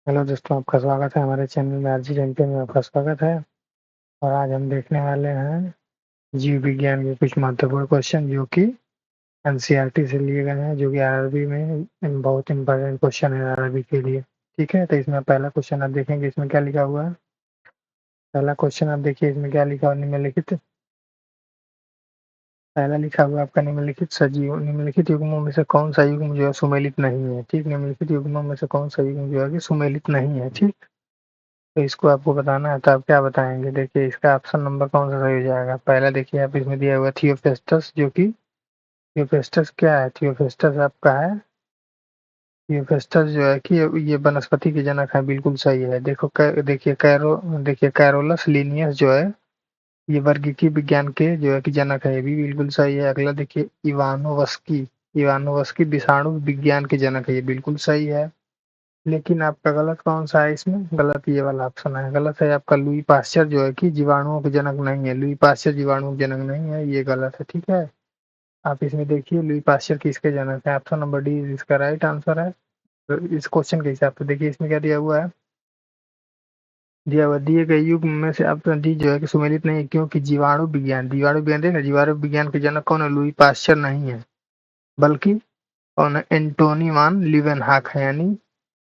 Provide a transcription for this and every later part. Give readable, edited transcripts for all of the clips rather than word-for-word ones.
Hello दोस्तों, आपका स्वागत है हमारे चैनल में। आरजी चैंपियन में आपका स्वागत है। और आज हम देखने वाले हैं जीव विज्ञान के कुछ महत्वपूर्ण क्वेश्चन जो कि एनसीईआरटी से लिए गए हैं, जो कि आरआरबी में बहुत इंपॉर्टेंट क्वेश्चन है आरआरबी के लिए। ठीक है, तो इसमें पहला क्वेश्चन आप देखेंगे, इसमें क्या लिखा हुआ है। पहला क्वेश्चन आप देखिए, इसमें क्या लिखा हुआ निम्नलिखित। पहला लिखा हुआ आपका निम्नलिखित युग्मों में से कौन सा युग्म जो है सुमेलित नहीं है। ठीक, निम्नलिखित युग्मों में से कौन सा युग्म जो है कि सुमेलित नहीं है। ठीक, तो इसको आपको बताना है, तो आप क्या बताएंगे। देखिए, इसका ऑप्शन नंबर कौन सा सही हो जाएगा। पहला देखिए, आप इसमें दिया हुआ है थियोफेस्टस, जो कि थियोफेस्टस क्या है। थियोफेस्टस आपका है, थियोफेस्टस जो है कि ये वनस्पति के जनक है। बिल्कुल सही है। देखिए कैरोलस लिनियस जो है ये वर्गीकीय विज्ञान के जो है कि जनक है। ये भी बिल्कुल सही है। अगला देखिए इवानोवस्की, इवानोवस्की विषाणु विज्ञान के जनक है। ये बिल्कुल सही है। लेकिन आपका गलत कौन सा है इसमें। गलत ये वाला ऑप्शन है, गलत है आपका लुई पास्चर जो है कि जीवाणुओं के जनक नहीं है। लुई पास्चर जीवाणुओं के जनक नहीं है, ये गलत है। ठीक है, आप इसमें देखिए लुई पास्चर किसके जनक है। ऑप्शन नंबर डी इसका राइट आंसर है। तो इस क्वेश्चन के हिसाब से देखिए इसमें क्या दिया हुआ है। दिए गए युग में से ऑप्शन डी जो है कि सुमेलित नहीं है, क्योंकि जीवाणु विज्ञान देखा, जीवाणु विज्ञान के जनक कौन है। लुई पास्चर नहीं है, बल्कि कौन है, एंटोनी वान लीवेनहाक है। यानी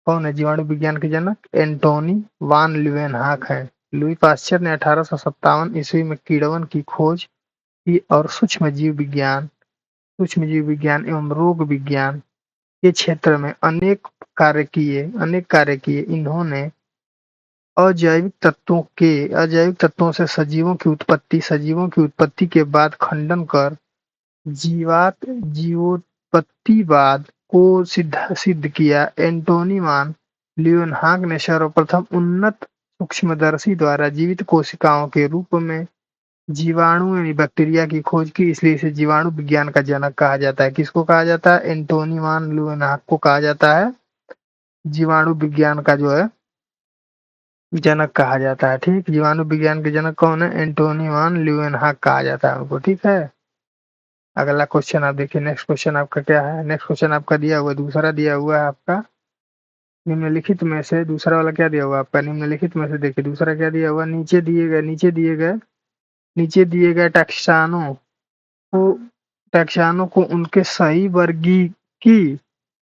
कौन है जीवाणु विज्ञान के जनक। एंटोनी वान लीवेनहाक है। लुई पास्चर ने 1857 ईस्वी में कीड़वन की खोज की और सूक्ष्म जीव विज्ञान एवं रोग विज्ञान के क्षेत्र में अनेक कार्य किए। इन्होंने अजैविक तत्वों से सजीवों की उत्पत्ति के बाद खंडन कर जीवोत्पत्तिवाद को सिद्ध किया। एंटोनी वान ल्यूवेनहाक ने सर्वप्रथम उन्नत सूक्ष्मदर्शी द्वारा जीवित कोशिकाओं के रूप में जीवाणु यानी बैक्टीरिया की खोज की, इसलिए इसे जीवाणु विज्ञान का जनक कहा जाता है। किसको कहा जाता है। एंटोनी वान ल्यूवेनहाक को कहा जाता है जीवाणु विज्ञान का जो है जनक कहा जाता है। ठीक, जीवाणु विज्ञान के जनक कौन है। एंटोनी वान ल्यूवेनहाक कहा जाता है उनको। ठीक है, अगला क्वेश्चन आप देखिए। नेक्स्ट क्वेश्चन आपका क्या है। नेक्स्ट क्वेश्चन आपका दिया हुआ दूसरा दिया हुआ है आपका, निम्नलिखित में से दूसरा वाला क्या दिया हुआ आपका। निम्नलिखित में से देखिए दूसरा क्या दिया हुआ। नीचे दिए गए को टैक्सानों को उनके सही वर्गी की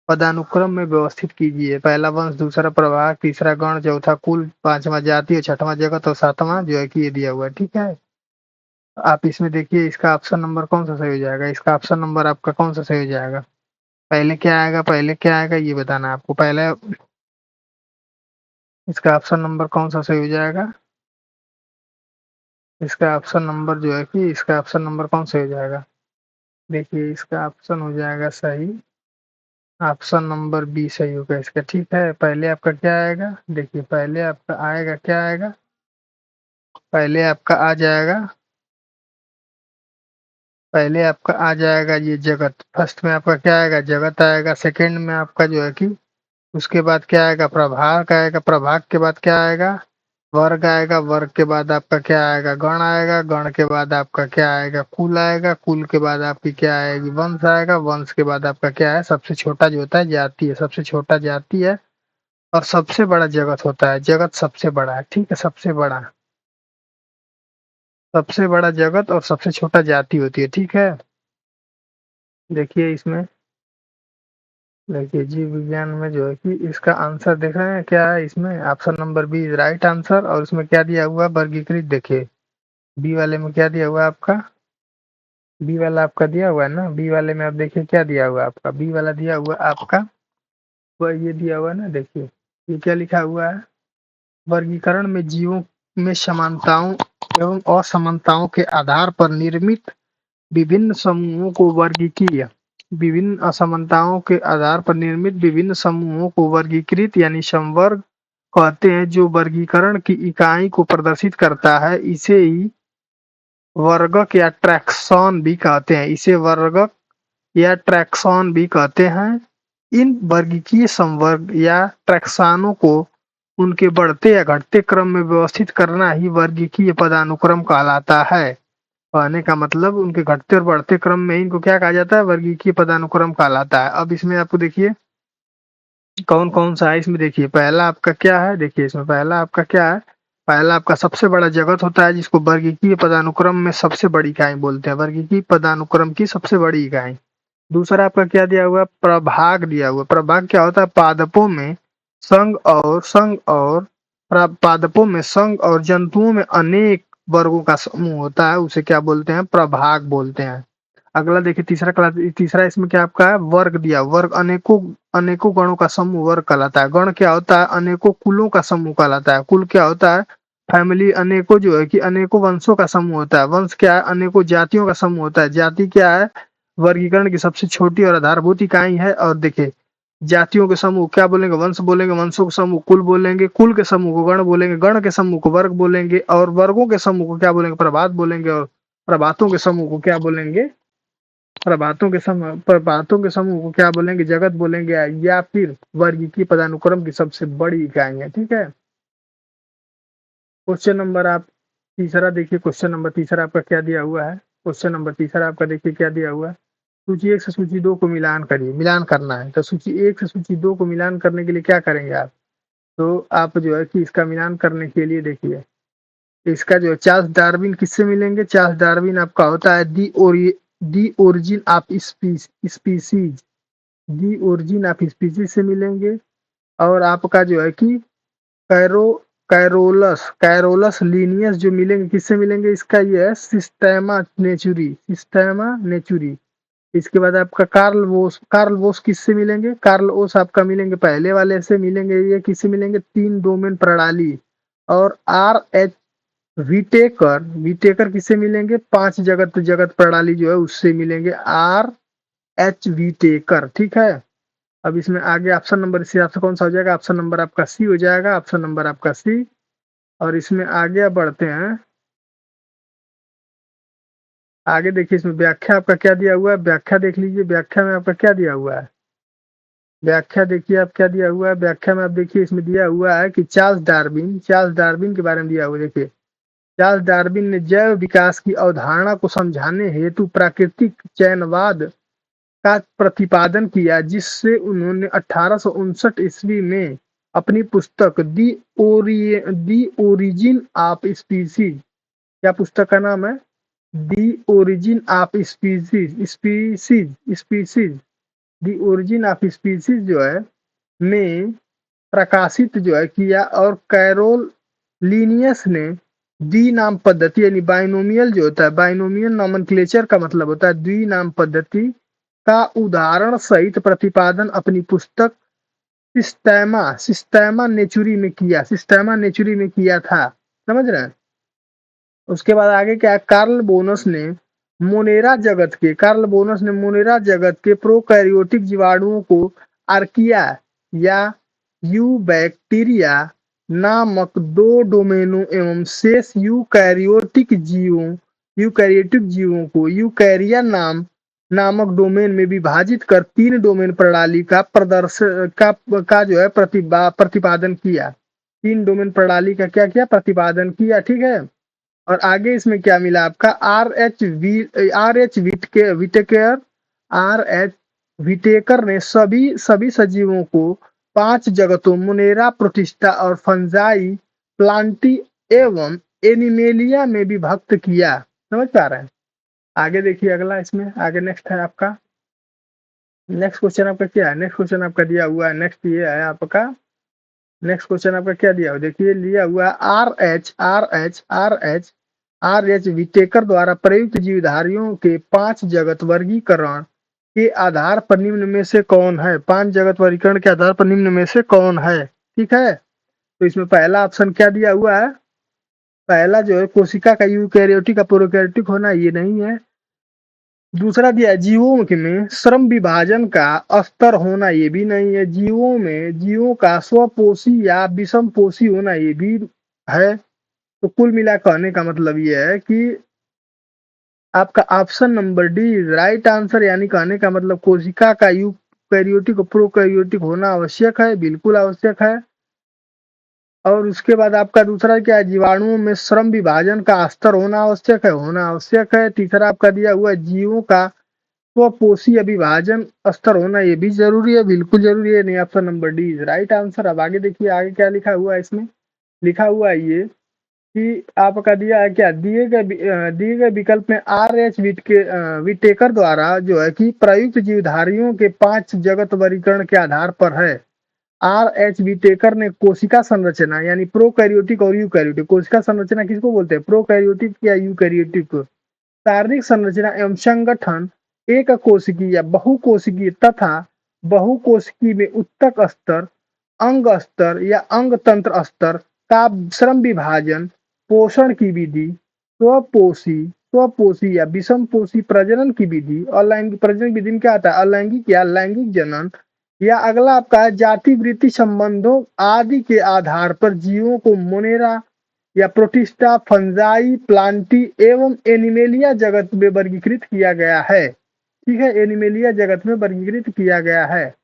पदानुक्रम में व्यवस्थित कीजिए। पहला वंश, दूसरा प्रवाह, तीसरा गण, चौथा कुल, पांचवा जाति और छठवां जगत और सातवां जो है कि ये दिया हुआ है। ठीक है, आप इसमें देखिए इसका ऑप्शन नंबर कौन सा सही हो जाएगा। इसका ऑप्शन नंबर आपका कौन सा सही हो जाएगा। पहले क्या आएगा ये बताना है आपको। पहले इसका ऑप्शन नंबर कौन सा सही हो जाएगा। इसका ऑप्शन नंबर जो है कि इसका ऑप्शन नंबर कौन सा हो जाएगा। देखिए इसका ऑप्शन हो जाएगा सही, ऑप्शन नंबर बी सही होगा इसका। ठीक है, पहले आपका क्या आएगा। देखिए पहले आपका आएगा क्या आएगा। पहले आपका आ जाएगा पहले आपका आ जाएगा ये जगत। फर्स्ट में आपका क्या आएगा, जगत आएगा। सेकंड में आपका जो है कि उसके बाद क्या आएगा, प्रभाग आएगा। प्रभाग के बाद क्या आएगा, वर्ग आएगा। वर्ग के बाद आपका क्या आएगा, गण आएगा। गण के बाद आपका क्या आएगा, कुल आएगा। कुल के बाद आपकी क्या आएगी, वंश आएगा। वंश के बाद आपका क्या है, सबसे छोटा जो होता है जाति है। सबसे छोटा जाति है और सबसे बड़ा जगत होता है। जगत सबसे बड़ा है। ठीक है, सबसे बड़ा जगत और सबसे छोटा जाति होती है। ठीक है, देखिए इसमें देखिए जीव विज्ञान में जो है कि इसका आंसर देख रहे हैं क्या है। इसमें option number B right answer. और इसमें क्या दिया हुआ है, वर्गीकृत। देखिए बी वाले में क्या दिया हुआ है आपका, बी वाला आपका दिया हुआ है ना। बी वाले में आप देखिए क्या दिया हुआ है आपका। बी वाला दिया हुआ है आपका वह ये दिया हुआ है ना। देखिए ये क्या लिखा हुआ है, वर्गीकरण में जीवों में समानताओं एवं असमानताओं के आधार पर निर्मित विभिन्न समूहों को वर्गीकीय विभिन्न असमानताओं के आधार पर निर्मित विभिन्न समूहों को वर्गीकृत यानी समवर्ग कहते हैं। जो वर्गीकरण की इकाई को प्रदर्शित करता है इसे ही वर्गक या ट्रैक्सॉन भी कहते हैं। इसे वर्गक या ट्रैक्सॉन भी कहते हैं। इन वर्गीकीय समवर्ग या ट्रैक्सॉनों को उनके बढ़ते या घटते क्रम में व्यवस्थित करना ही वर्गीकीय पदानुक्रम कहलाता है। कहने का मतलब उनके घटते और बढ़ते क्रम में इनको क्या कहा जाता है, वर्गीकीय पदानुक्रम कहलाता है। अब इसमें आपको देखिए कौन कौन सा है इसमें देखिए। पहला आपका क्या है, देखिए इसमें पहला आपका क्या है, पहला आपका सबसे बड़ा जगत होता है जिसको वर्गीकीय पदानुक्रम में सबसे बड़ी इकाई बोलते हैं, वर्गीकीय पदानुक्रम की सबसे बड़ी इकाई। दूसरा आपका क्या दिया हुआ है, प्रभाग दिया हुआ है। प्रभाग क्या होता है, पादपों में पादपों में संघ और जंतुओं में अनेक वर्गों का समूह होता है, उसे क्या बोलते हैं, प्रभाग बोलते हैं। अगला देखिए तीसरा क्लास, तीसरा इसमें क्या आपका है, वर्ग दिया। वर्ग अनेकों अनेकों गणों का समूह वर्ग कहलाता है। गण क्या होता है, अनेकों कुलों का समूह कहलाता है। कुल क्या होता है, फैमिली। अनेकों जो है कि अनेकों वंशों का समूह होता है। वंश क्या है, अनेकों जातियों का समूह होता है। जाति क्या है, वर्गीकरण की सबसे छोटी और आधारभूत इकाई है। और देखिए जातियों के समूह क्या बोलेंगे, वंश बोलेंगे, वंशों के समूह कुल बोलेंगे, कुल के समूह को गण बोलेंगे, गण के समूह को वर्ग बोलेंगे, और वर्गों के समूह को क्या बोलेंगे, प्रभात बोलेंगे, और प्रभातों के समूह को क्या बोलेंगे, प्रभातों के समूह को क्या बोलेंगे, जगत बोलेंगे, या फिर वर्गीकीय पदानुक्रम की सबसे बड़ी इकाई है। ठीक है। क्वेश्चन नंबर आप तीसरा देखिए, क्वेश्चन नंबर तीसरा आपका क्या दिया हुआ है। क्वेश्चन नंबर तीसरा आपका देखिए क्या दिया हुआ है, सूची एक से सूची दो को मिलान करिए। मिलान करना है तो सूची एक से सूची दो को मिलान करने के लिए क्या करेंगे आप, तो आप जो है कि इसका मिलान करने के लिए देखिए, इसका जो है चार्ल्स डार्विन किससे मिलेंगे। चार्ल्स डार्विन आपका होता है the origin of species, the origin of species से मिलेंगे। और आपका जो है कि कैरो कैरोलस कैरोलस लीनियस जो मिलेंगे किससे मिलेंगे, इसका ये है सिस्टेमा नेचुरी। इसके बाद आपका कार्ल वोस किससे मिलेंगे, कार्ल ओस आपका मिलेंगे पहले वाले से मिलेंगे, ये किससे मिलेंगे, तीन डोमेन प्रणाली। और आर एच विटेकर किससे मिलेंगे, पांच जगत जगत प्रणाली जो है उससे मिलेंगे, आर एच विटेकर। ठीक है। अब इसमें आगे ऑप्शन नंबर इस हिसाब से कौन सा हो जाएगा, ऑप्शन नंबर आपका सी हो जाएगा, ऑप्शन नंबर आपका सी। और इसमें आगे बढ़ते हैं, आगे देखिए इसमें व्याख्या आपका क्या दिया हुआ है, व्याख्या देख लीजिए। व्याख्या में आपका क्या दिया हुआ है, व्याख्या देखिए आप क्या दिया हुआ है। व्याख्या में आप देखिए इसमें दिया हुआ है कि चार्ल्स डार्विन के बारे में दिया हुआ है। देखिए चार्ल्स डार्विन ने जैव विकास की अवधारणा को समझाने हेतु प्राकृतिक चयनवाद का प्रतिपादन किया, जिससे उन्होंने 1859 ईस्वी में अपनी पुस्तक दी ओरिजिन ऑफ स्पीसीज, क्या पुस्तक का नाम है, the origin of species the origin of species जो है में प्रकाशित जो है किया। और कैरोल लीनियस ने द्वि नाम पद्धति यानी बाइनोमियल जो होता है, बाइनोमियल नॉमेनक्लेचर का मतलब होता है द्वि नाम पद्धति का उदाहरण सहित प्रतिपादन अपनी पुस्तक सिस्टेमा नेचुरी में किया था। समझ रहे हैं। उसके बाद आगे क्या है, कार्ल बोनस ने मोनेरा जगत के प्रोकैरियोटिक जीवाणुओं को आर्किया या यूबैक्टीरिया नामक दो डोमेनों एवं शेष यूकैरियोटिक जीवों को यूकैरिया नामक डोमेन में विभाजित कर तीन डोमेन प्रणाली का प्रदर्शन का जो है प्रतिपादन किया। तीन डोमेन प्रणाली का क्या किया, प्रतिपादन किया। ठीक है। और आगे इसमें क्या मिला आपका, विटेकर आर एच विटेकर ने सभी सजीवों को पांच जगतों मुनेरा, प्रोटिस्टा और फंजाई, प्लांटी एवं एनिमेलिया में विभक्त किया। समझ पा रहे हैं। आगे देखिए अगला, इसमें आगे नेक्स्ट है आपका, नेक्स्ट क्वेश्चन आपका क्या है, नेक्स्ट क्वेश्चन आपका दिया हुआ है, नेक्स्ट ये है आपका, नेक्स्ट क्वेश्चन आपका क्या दिया हुआ, देखिए लिया हुआ आर एच विटेकर द्वारा प्रयुक्त जीवधारियों के पांच जगत वर्गीकरण के आधार पर निम्न में से कौन है, पांच जगत वर्गीकरण के आधार पर निम्न में से कौन है। ठीक है। तो इसमें पहला ऑप्शन क्या दिया हुआ है, पहला जो है कोशिका का यूकैरियोटिक का प्रोकैरियोटिक होना, ये नहीं है। दूसरा दिया है जीवों में श्रम विभाजन का स्तर होना, ये भी नहीं है। जीवों का स्वपोषी या विषम पोषी होना, ये भी है। तो कुल मिला कहने का मतलब ये है कि आपका option number D is right answer, यानी कहने का मतलब कोशिका का यूकैरियोटिक और प्रोकैरियोटिक होना आवश्यक है, बिल्कुल आवश्यक है। और उसके बाद आपका दूसरा क्या है, जीवाणुओं में श्रम विभाजन का स्तर होना आवश्यक है, तीसरा आपका दिया हुआ है जीवों का स्वपोषी अभिभाजन स्तर होना ये भी जरूरी है, बिल्कुल जरूरी है, नहीं option number D is right answer. अब आगे देखिए, आगे क्या लिखा हुआ है इसमें, लिखा हुआ है ये कि आपका दिया है क्या, दिए गए विकल्प में आर एच विटेकर द्वारा जो है कि प्रयुक्त जीवधारियों के 5 जगत वर्गीकरण के आधार पर है। आर एच विटेकर ने कोशिका संरचना यानी प्रोकैरियोटिक और यूकैरियोटिक, कोशिका संरचना किसको बोलते हैं, प्रोकैरियोटिक या यूकैरियोटिक, शारीरिक संरचना एवं संगठन एक कोशिकीय या बहुकोशिकीय तथा बहुकोशिकीय में उत्तक स्तर, अंग स्तर या अंग तंत्र स्तर का श्रम विभाजन, पोषण की विधि, स्वपोषी या विषमपोषी प्रजनन की विधि, अलैंगिक प्रजनन विधि में क्या आता है, अलैंगिक या लैंगिक जनन, या अगला आपका है जाति वृत्ति संबंधों आदि के आधार पर जीवों को मोनेरा या प्रोटिस्टा, फंजाई, प्लांटी एवं एनिमेलिया जगत में वर्गीकृत किया गया है। ठीक है, एनिमेलिया जगत में वर्गीकृत किया गया है,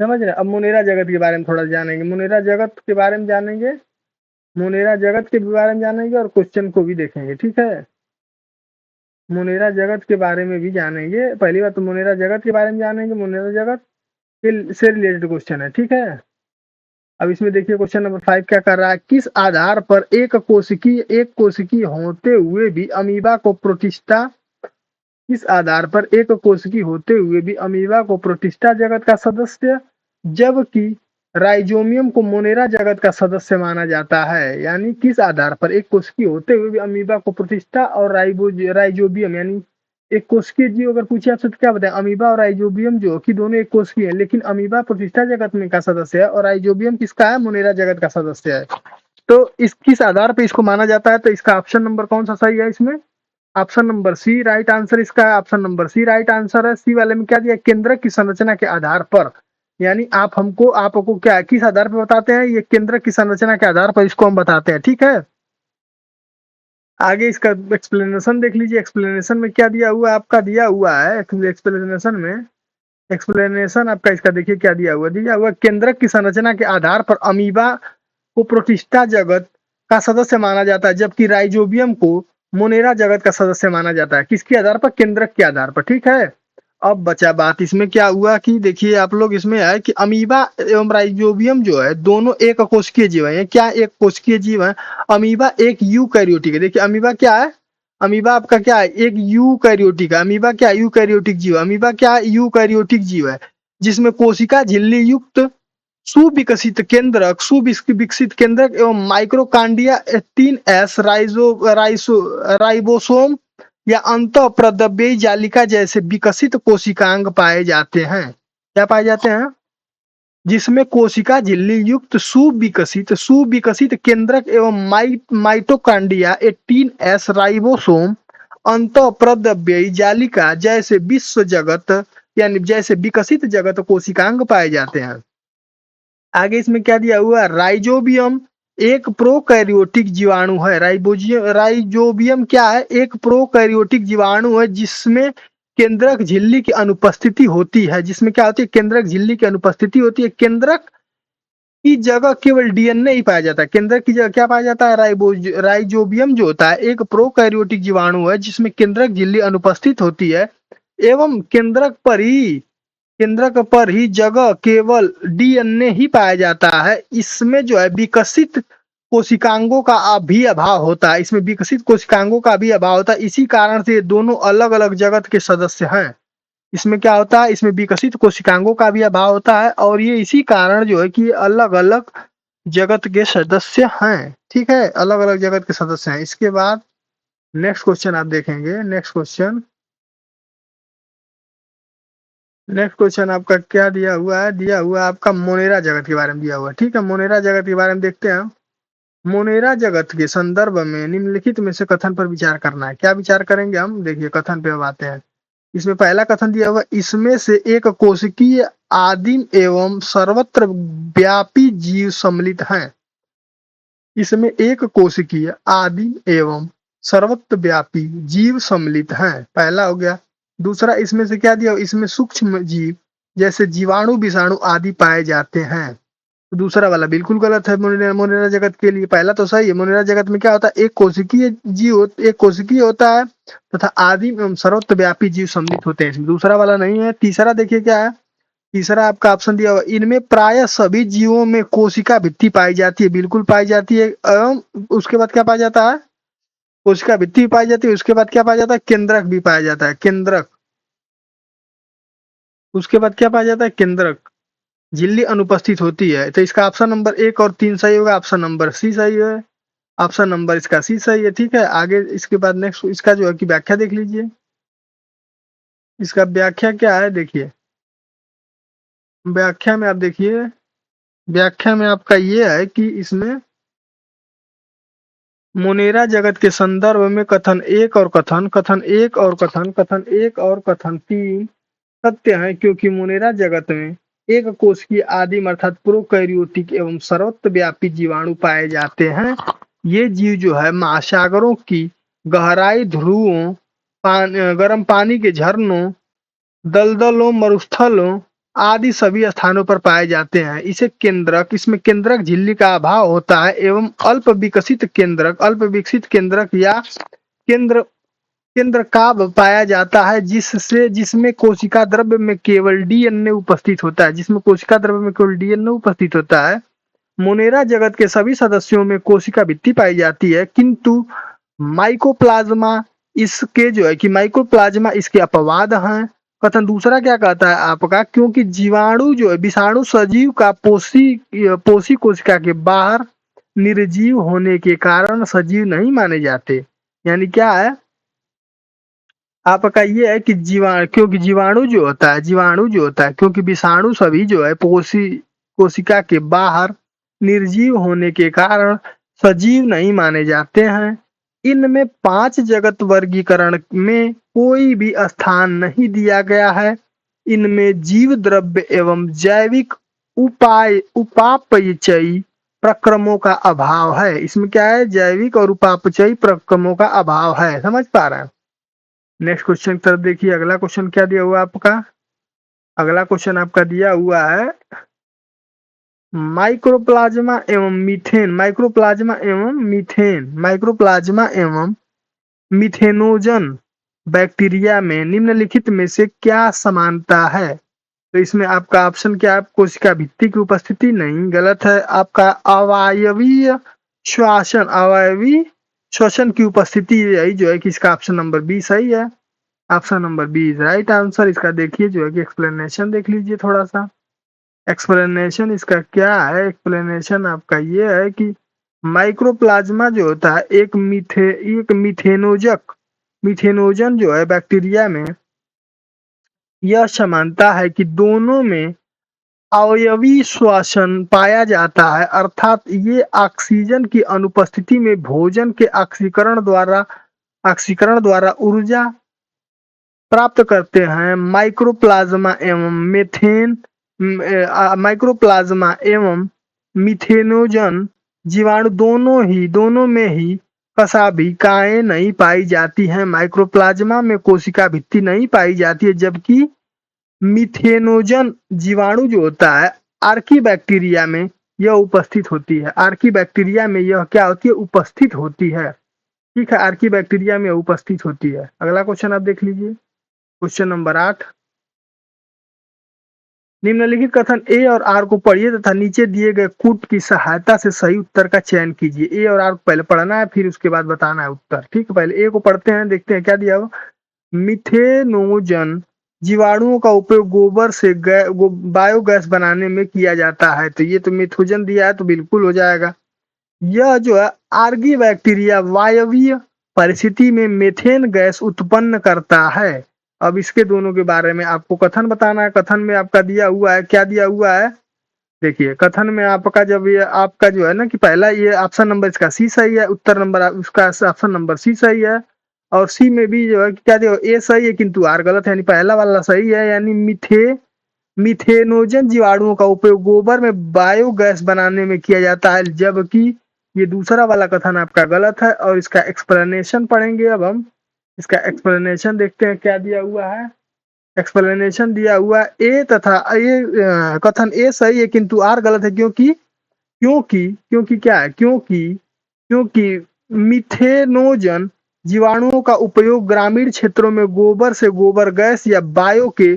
समझ रहे। अब मोनेरा जगत के बारे में थोड़ा जानेंगे, मोनेरा जगत के बारे में जानेंगे, मोनेरा जगत के बारे में जानेंगे और क्वेश्चन को भी देखेंगे। ठीक है, मोनेरा जगत के बारे में भी जानेंगे। पहली बात तो मोनेरा जगत के बारे में जानेंगे, मोनेरा जगत से रिलेटेड क्वेश्चन है। ठीक है, अब इसमें देखिए क्वेश्चन नंबर 5 क्या कर रहा है, किस आधार पर एक कोशिकीय होते हुए भी अमीबा को प्रोटिस्टा, किस आधार पर एक कोशिकीय होते हुए भी अमीबा को प्रोटिस्टा जगत का सदस्य जबकि राइजोबियम को मोनेरा जगत का सदस्य माना जाता है। यानी किस आधार पर एक कोशिकीय होते हुए भी अमीबा को प्रोटिस्टा और राइजोबियम यानी एक कोशिकीय जीव अगर पूछे आपसे तो क्या बताएं, अमीबा और राइजोबियम जो कि दोनों एक कोशिकीय है, लेकिन अमीबा प्रोटिस्टा जगत में का सदस्य है और राइजोबियम किसका है, मोनेरा जगत का सदस्य है। तो इस किस आधार पर इसको माना जाता है, तो इसका ऑप्शन नंबर कौन सा सही है इसमें, option number C right answer इसका है, option number C right answer है। सी वाले में क्या दिया, केंद्रक की संरचना के आधार पर, यानी आपको क्या किस आधार पर बताते हैं, ये केंद्रक की संरचना के आधार पर इसको हम बताते हैं। ठीक है, आगे इसका एक्सप्लेनेशन देख लीजिए, एक्सप्लेनेशन में क्या दिया हुआ है, आपका दिया हुआ है एक्सप्लेनेशन में, एक्सप्लेनेशन आपका इसका देखिए क्या दिया हुआ केंद्रक की संरचना के आधार पर अमीबा को प्रोटिस्टा जगत का सदस्य माना जाता है जबकि राइजोबियम को मोनेरा जगत का सदस्य माना जाता है। किसके आधार पर, केंद्रक के आधार पर। ठीक है, अब बचा बात इसमें क्या हुआ कि देखिए आप लोग इसमें है कि अमीबा एवं राइजोबियम जो है दोनों एक कोशिकीय जीव है। क्या एक कोशिकीय जीव है, अमीबा एक यूकैरियोटिक है। देखिए अमीबा क्या है, अमीबा आपका क्या है, एक यूकैरियोटिक है। अमीबा क्या यूकैरियोटिक जीव, अमीबा क्या यूकैरियोटिक जीव है जिसमें कोशिका झिल्ली युक्त सुविकसित केंद्रक एवं माइक्रोकांडिया 3S राइबोसोम या अंतःप्रद्रव्ययी जालिका जैसे विकसित कोशिकांग पाए जाते हैं। क्या पाए जाते हैं, जिसमें कोशिका झिल्ली युक्त सुविकसित केंद्रक एवं माइटोकांडिया 18S राइबोसोम अंतःप्रद्रव्ययी जालिका जैसे विश्व जगत यानी जैसे विकसित जगत कोशिकांग पाए जाते हैं। आगे इसमें क्या दिया हुआ, राइजोबियम एक प्रोकैरियोटिक जीवाणु है। राइजोबियम क्या है, एक प्रोकैरियोटिक जीवाणु है जिसमें केंद्रक झिल्ली की अनुपस्थिति होती है। जिसमें क्या होती है, केंद्रक झिल्ली की अनुपस्थिति होती है। केंद्रक की जगह केवल डीएनए ही पाया जाता है, केंद्रक की जगह क्या पाया जाता है, राइजोबियम जो होता है एक प्रोकैरियोटिक जीवाणु है जिसमें केंद्रक झिल्ली अनुपस्थित होती है एवं केंद्रक पर ही जगह केवल डीएनए ही पाया जाता है। इसमें जो है विकसित कोशिकांगों का भी अभाव होता है, इसमें विकसित कोशिकांगों का भी अभाव होता है। इसी कारण से ये दोनों अलग अलग जगत के सदस्य हैं। इसमें क्या होता है, इसमें विकसित कोशिकांगों का भी अभाव होता है और ये इसी कारण जो है कि अलग अलग जगत के सदस्य हैं। ठीक है, अलग अलग जगत के सदस्य हैं। इसके बाद नेक्स्ट क्वेश्चन आप देखेंगे, नेक्स्ट क्वेश्चन आपका क्या दिया हुआ है, दिया हुआ आपका मोनेरा जगत के बारे में दिया हुआ है। ठीक है, मोनेरा जगत के बारे में देखते हैं। मोनेरा जगत के संदर्भ में निम्नलिखित में से कथन पर विचार करना है। क्या विचार करेंगे हम, देखिए कथन पे अब आते हैं। इसमें पहला कथन दिया हुआ, इसमें से एक कोशिकीय आदिम एवं सर्वत्र व्यापी जीव सम्मिलित हैं। इसमें एक कोशिकीय आदिम एवं सर्वत्र व्यापी जीव सम्मिलित हैं, पहला हो गया। दूसरा इसमें से क्या दिया, इसमें सूक्ष्म जीव जैसे जीवाणु विषाणु आदि पाए जाते हैं। दूसरा वाला बिल्कुल गलत है मोनेरा जगत के लिए। पहला तो सही है। मोनेरा जगत में क्या होता है, एक कोशिकीय होता है तथा आदिम एवं सर्वव्यापी जीव सम्मिलित होते हैं इसमें। दूसरा वाला नहीं है। तीसरा देखिए क्या है, तीसरा आपका ऑप्शन दिया हुआ, इनमें प्राय सभी जीवों में कोशिका भित्ति पाई जाती है, बिल्कुल पाई जाती है। एवं उसके बाद क्या पाया जाता है, कोशिका भित्ति भी पाई जाती है। उसके बाद क्या पाया जाता है, केंद्रक भी पाया जाता है, केंद्रक। उसके बाद क्या पाया जाता है, केंद्रक। झिल्ली अनुपस्थित होती है। तो इसका ऑप्शन नंबर 1 और 3 सही होगा, ऑप्शन नंबर सी सही है, ऑप्शन नंबर इसका सी सही है। ठीक है, आगे इसके बाद नेक्स्ट इसका जो है कि व्याख्या देख लीजिए। इसका व्याख्या क्या है देखिए, व्याख्या में आप देखिए, व्याख्या में आपका ये है कि इसमें मोनेरा जगत के संदर्भ में कथन एक और कथन, कथन एक और कथन, कथन एक और कथन 3 सत्य है, क्योंकि मोनेरा जगत में एक कोशिकीय आदिम अर्थात प्रोकैरियोटिक एवं सर्वव्यापी जीवाणु पाए जाते हैं। ये जीव जो है महासागरों की गहराई, ध्रुवों, गर्म पानी के झरनों, दलदलों, मरुस्थलों आदि सभी स्थानों पर पाए जाते हैं। इसे केंद्रक, इसमें केंद्रक झिल्ली का अभाव होता है एवं अल्प विकसित केंद्रक या केंद्र केंद्र काभ पाया जाता है, जिसमें कोशिका द्रव्य में केवल डीएनए उपस्थित होता है, जिसमें कोशिका द्रव्य में केवल डीएनए उपस्थित होता है। मोनेरा जगत के सभी सदस्यों में कोशिका भित्ति पाई जाती है, किंतु माइकोप्लाज्मा इसके जो है कि माइकोप्लाज्मा इसके अपवाद हैं। कथन दूसरा क्या कहता है आपका, क्योंकि जीवाणु जो है विषाणु सजीव का पोषी कोशिका के बाहर निर्जीव होने के कारण सजीव नहीं माने जाते। यानी क्या है आपका ये है कि क्योंकि जीवाणु जो होता है क्योंकि विषाणु सभी जो है कोशिका के बाहर निर्जीव होने के कारण सजीव नहीं माने जाते हैं। इनमें 5 जगत वर्गीकरण में कोई भी स्थान नहीं दिया गया है। इनमें जीव द्रव्य एवं जैविक उपापचयी प्रक्रमों का अभाव है। इसमें क्या है, जैविक और उपापचयी प्रक्रमों का अभाव है। समझ पा रहे हैं। नेक्स्ट क्वेश्चन की तरफ देखिए। अगला क्वेश्चन क्या दिया हुआ आपका, अगला क्वेश्चन आपका दिया हुआ है माइक्रोप्लाज्मा एवं मीथेन, माइक्रोप्लाज्मा एवं मिथेनोजन बैक्टीरिया में निम्नलिखित में से क्या समानता है। तो इसमें आपका ऑप्शन क्या है, कोशिका भित्ति की उपस्थिति नहीं, गलत है। आपका अवयवी श्वसन की उपस्थिति यही जो है कि इसका ऑप्शन नंबर बी सही है, option number B is right answer. इसका देखिए जो है कि एक्सप्लेनेशन देख लीजिए थोड़ा सा। एक्सप्लेनेशन इसका क्या है, एक्सप्लेनेशन आपका ये है कि माइक्रोप्लाज्मा जो होता है एक मिथेनोजन जो है बैक्टीरिया में, यह समानता है कि दोनों में अवयवी श्वसन पाया जाता है, अर्थात ये ऑक्सीजन की अनुपस्थिति में भोजन के ऑक्सीकरण द्वारा ऊर्जा प्राप्त करते हैं। माइक्रोप्लाज्मा एवं मिथेनोजन जीवाणु दोनों में ही कशाभिकाएं नहीं पाई जाती हैं। माइक्रोप्लाज्मा में कोशिका भित्ति नहीं पाई जाती है, जबकि मिथेनोजन जीवाणु जो होता है आर्की बैक्टीरिया में यह उपस्थित होती है। आर्की बैक्टीरिया में यह क्या होती है, उपस्थित होती है। ठीक है, आर्की बैक्टीरिया में उपस्थित होती है। अगला क्वेश्चन आप देख लीजिए, क्वेश्चन नंबर 8। निम्नलिखित कथन ए और आर को पढ़िए तथा नीचे दिए गए कूट की सहायता से सही उत्तर का चयन कीजिए। ए और आर को पहले पढ़ना है, फिर उसके बाद बताना है उत्तर। ठीक है, पहले ए को पढ़ते हैं, देखते हैं क्या दिया हुआ। मिथेनोजन जीवाणुओं का उपयोग गोबर से बायोगैस बनाने में किया जाता है। तो ये तो मिथोजन दिया है, तो बिल्कुल हो जाएगा। यह जो है आर्गी बैक्टीरिया वायवीय परिस्थिति में मेथेन गैस उत्पन्न करता है। अब इसके दोनों के बारे में आपको कथन बताना है। कथन में आपका दिया हुआ है, क्या दिया हुआ है देखिए। कथन में आपका जब ये आपका जो है ना कि पहला ये ऑप्शन नंबर इसका सी सही है, उत्तर नंबर उसका ऑप्शन नंबर सी सही है, और सी में भी जो है क्या दिया ए सही है किंतु आर गलत है, यानी पहला वाला सही है। यानी मिथेनोजन जीवाणुओं का उपयोग गोबर में बायोगैस बनाने में किया जाता है, जबकि ये दूसरा वाला कथन आपका गलत है। और इसका एक्सप्लेनेशन पढ़ेंगे। अब हम इसका एक्सप्लेनेशन देखते हैं क्या दिया हुआ है। एक्सप्लेनेशन दिया हुआ ए तथा ये कथन ए सही है किंतु आर गलत है। क्योंकि क्योंकि क्योंकि क्या है, क्योंकि मिथेनोजन जीवाणुओं का उपयोग ग्रामीण क्षेत्रों में गोबर से गोबर गैस या बायो के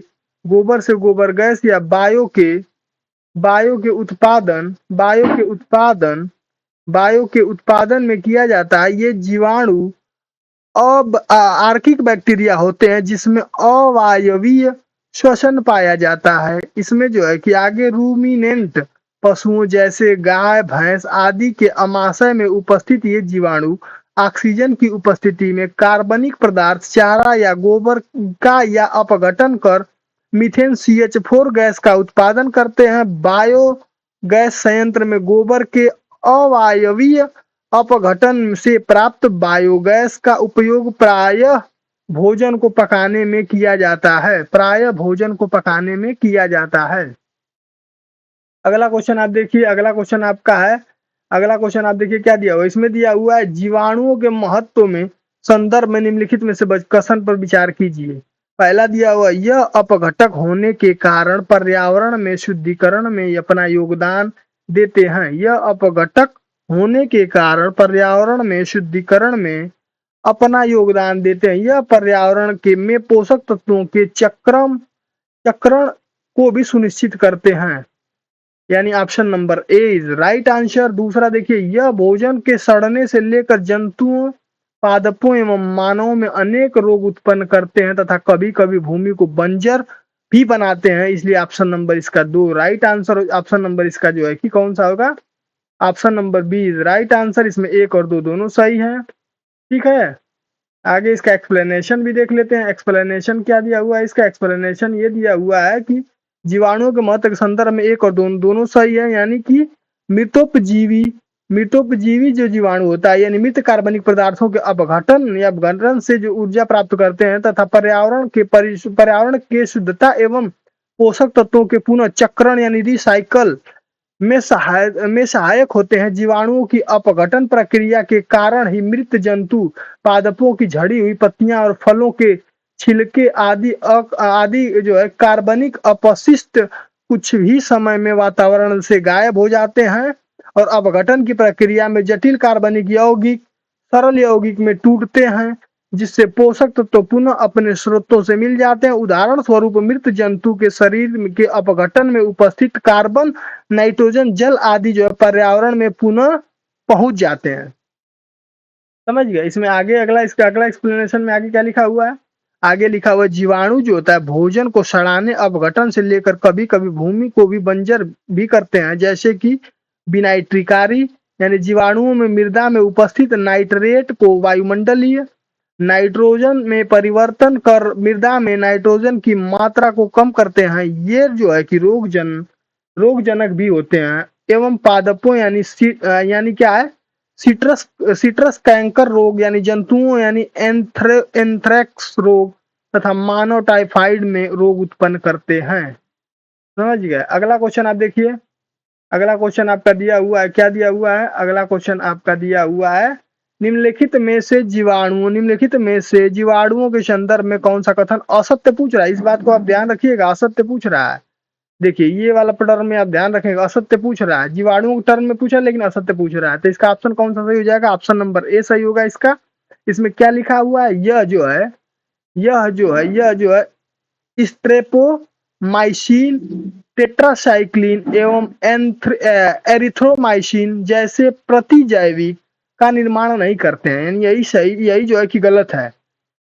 उत्पादन में किया जाता है। ये जीवाणु अब आर्किक बैक्टीरिया होते हैं जिसमें अवायवीय श्वसन पाया जाता है। इसमें जो है कि आगे रूमिनेंट पशुओं जैसे गाय भैंस आदि के आमाशय में उपस्थित ये जीवाणु ऑक्सीजन की उपस्थिति में कार्बनिक पदार्थ चारा या गोबर का या अपघटन कर मीथेन CH4 गैस का उत्पादन करते हैं। बायो गैस संयंत्र में गोबर के अवायवीय अपघटन से प्राप्त बायोगैस का उपयोग प्रायः भोजन को पकाने में किया जाता है। अगला क्वेश्चन आप देखिए, अगला क्वेश्चन आप देखिए क्या दिया हुआ है। इसमें दिया हुआ है जीवाणुओं के महत्व में संदर्भ में निम्नलिखित में से कथन पर विचार कीजिए। पहला दिया हुआ, यह अपघटक होने के कारण पर्यावरण में शुद्धिकरण में अपना योगदान देते हैं। यह अपघटक होने के कारण पर्यावरण में शुद्धिकरण में अपना योगदान देते हैं। यह पर्यावरण के में पोषक तत्वों के चक्रण को भी सुनिश्चित करते हैं। यानी option number A is right answer. दूसरा देखिए, यह भोजन के सड़ने से लेकर जंतुओं पादपों एवं मानवों में अनेक रोग उत्पन्न करते हैं तथा कभी कभी भूमि को बंजर भी बनाते हैं। इसलिए ऑप्शन नंबर इसका 2 राइट आंसर। ऑप्शन नंबर इसका जो है कि कौन सा होगा, option number B is right answer. इसमें 1 और 2 दोनों सही हैं। ठीक है, आगे इसका एक्सप्लेनेशन भी देख लेते हैं। एक्सप्लेनेशन क्या दिया हुआ है, इसका एक्सप्लेनेशन ये दिया हुआ है कि जीवाणुओं के महत्व के संदर्भ में 1 और 2 दोनों सही है। यानी कि मृतोपजीवी जो जीवाणु होता है यानी मृत कार्बनिक पदार्थों के अपघटन से जो ऊर्जा प्राप्त करते हैं तथा पर्यावरण के शुद्धता एवं पोषक तत्वों के पुनः चक्रण यानी रिसाइकल में सहायक होते हैं। जीवाणुओं की अपघटन प्रक्रिया के कारण ही मृत जंतु पादपों की झड़ी हुई पत्तियां और फलों के छिलके आदि जो है कार्बनिक अपशिष्ट कुछ ही समय में वातावरण से गायब हो जाते हैं और अपघटन की प्रक्रिया में जटिल कार्बनिक यौगिक सरल यौगिक में टूटते हैं जिससे पोषक तत्व पुनः अपने स्रोतों से मिल जाते हैं। उदाहरण स्वरूप मृत जंतु के शरीर के अपघटन में उपस्थित कार्बन नाइट्रोजन जल आदि जो है पर्यावरण में पुनः पहुंच जाते हैं। समझ गए। इसमें आगे इसका अगला एक्सप्लेनेशन में आगे क्या लिखा हुआ है, आगे लिखा हुआ है जीवाणु जो होता है भोजन को सड़ाने अपघटन से लेकर कभी कभी भूमि को भी बंजर भी करते हैं। जैसे कि विनाइट्रिकारी यानी जीवाणुओं में मृदा में उपस्थित नाइट्रेट को वायुमंडलीय नाइट्रोजन में परिवर्तन कर मृदा में नाइट्रोजन की मात्रा को कम करते हैं। ये जो है कि रोगजनक भी होते हैं एवं पादपों यानी क्या है सिट्रस कैंकर रोग यानी जंतुओं यानी एंथ्रेक्स रोग तथा मानव टाइफाइड में रोग उत्पन्न करते हैं। समझ गए। अगला क्वेश्चन आप देखिए, अगला क्वेश्चन आपका दिया हुआ है, क्या दिया हुआ है, अगला क्वेश्चन आपका दिया हुआ है निम्नलिखित में से जीवाणुओं के संदर्भ में कौन सा कथन असत्य पूछ रहा है। इस बात को आप ध्यान रखिएगा, असत्य पूछ रहा है। देखिए ये वाला टर्म में आप ध्यान रखेंगे, असत्य पूछ रहा है। जीवाणुओं के टर्म में पूछा लेकिन असत्य पूछ रहा है, तो इसका ऑप्शन कौन सा सही हो जाएगा, ऑप्शन नंबर ए सही होगा इसका। इसमें क्या लिखा हुआ है, यह जो है स्ट्रेप्टोमाइसिन टेट्रासाइक्लिन एवं एरिथ्रोमाइसिन जैसे प्रतिजैविक का निर्माण नहीं करते हैं। यानी यही जो है कि गलत है,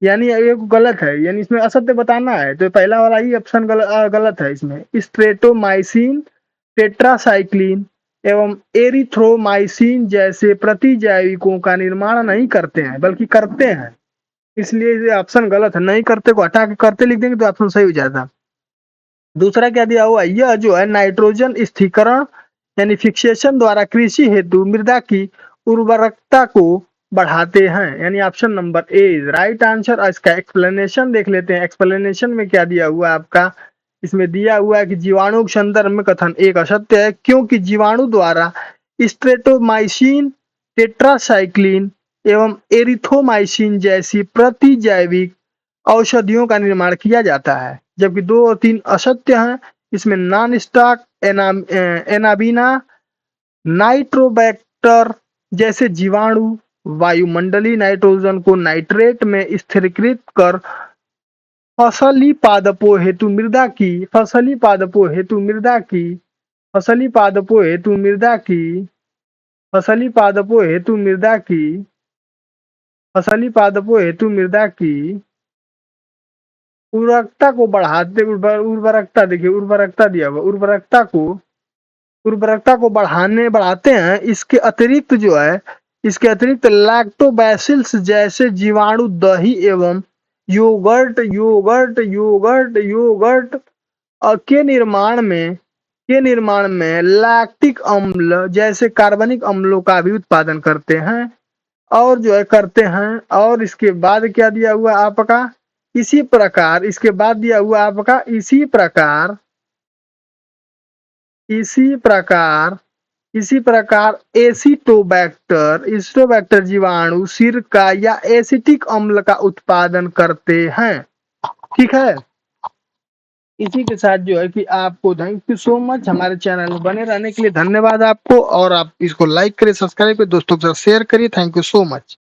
यानी ये गलत है, यानी इसमें असत्य बताना है, तो पहला वाला ही ऑप्शन गलत है। इसमें स्ट्रेप्टोमाइसिन टेट्रासाइक्लिन एवं एरिथ्रोमाइसिन जैसे प्रतिजैविकों का निर्माण नहीं करते हैं बल्कि करते हैं, इसलिए ये ऑप्शन गलत है। नहीं करते को हटा के करते लिख देंगे तो ऑप्शन सही हो जाता। दूसरा क्या दिया हुआ, यह जो है नाइट्रोजन स्थिरीकरण यानी फिक्सेशन द्वारा कृषि हेतु मृदा की उर्वरकता को बढ़ाते हैं। यानी option number A is right answer. और इसका एक्सप्लेनेशन देख लेते हैं। एक्सप्लेनेशन में क्या दिया हुआ है आपका, इसमें दिया हुआ है कि जीवाणु के संदर्भ में कथन एक असत्य है क्योंकि जीवाणु द्वारा स्ट्रेप्टोमाइसिन टेट्रासाइक्लिन एवं एरिथ्रोमाइसिन जैसी प्रतिजैविक औषधियों का निर्माण किया जाता है। जबकि 2 और 3 असत्य हैं। इसमें नॉन स्टॉक एनाबीना नाइट्रोबैक्टर जैसे जीवाणु वायुमंडलीय नाइट्रोजन को नाइट्रेट में स्थिरीकृत कर फसली पादपों हेतु मृदा की फसली पादपों हेतु मृदा की फसली पादपों हेतु मृदा की फसली पादपों हेतु मृदा की फसली पादपों हेतु मृदा की उर्वरकता को बढ़ाते उर्वरकता देखिए उर्वरकता दिया हुआ उर्वरकता को बढ़ाते हैं। इसके अतिरिक्त लैक्टोबैसिल्स जैसे जीवाणु दही एवं योगर्ट योगर्ट योगर्ट योगर्ट के निर्माण में लैक्टिक अम्ल जैसे कार्बनिक अम्लों का भी उत्पादन करते हैं और करते हैं। और इसके बाद क्या दिया हुआ आपका, इसी प्रकार इसके बाद दिया हुआ आपका इसी प्रकार एसिटोबैक्टर जीवाणु सिरका या एसिटिक अम्ल का उत्पादन करते हैं। ठीक है, इसी के साथ कि आपको थैंक यू सो मच हमारे चैनल में बने रहने के लिए धन्यवाद आपको। और आप इसको लाइक करिए, सब्सक्राइब करिए, दोस्तों के साथ शेयर करिए। Thank you so much.